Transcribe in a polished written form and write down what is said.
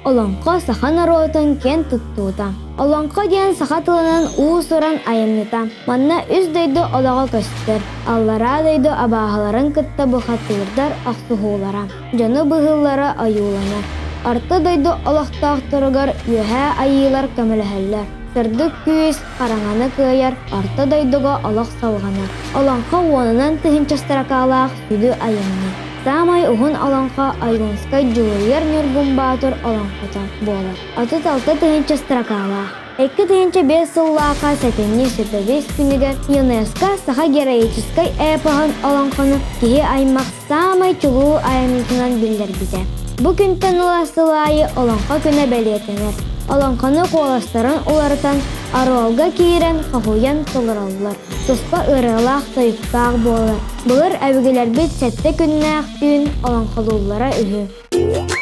Олонқа сахан аруотын кен туттуута. Олонқа диэн саха тылынан уусуран айымныта. Манна үз дөйді олаға көстер. Аллара дөйді абағаларын кытта бұхаттырдар ақсуғулара. Жаны бұғыллара аюлана. Арты дөйді олақтақ тұрғар үйәе айылар көміліхәлләр. Сырдық күйіс қараңаны күйер, арты дөйдіға олақ салғана. Олонқа уонынан тыхынчастыракалақ сүді айымны. Самай уғын олонқа айгонскай жылыйыр нүргін батыр олонқата болар. Аты талты тыхынчастыракалақ. Экки тыгынча 5 сыллақа сәтенне сүрбәбес күнігер ЮНЕСКО саха героическай эпоғын олонқаны кеге аймақ самай чулуу айымнысынан билдер бізе. Бу күнтен уласылайы олонқа күні бәлетенер. Олонқаны қоластарын оларытан аруалға кейрен қағуян толыралылар. Тұспа ұрылақ тайықпақ болар. Бұлар әбігілер бет сәтті күніне ақтүйін олонқалулара үхі.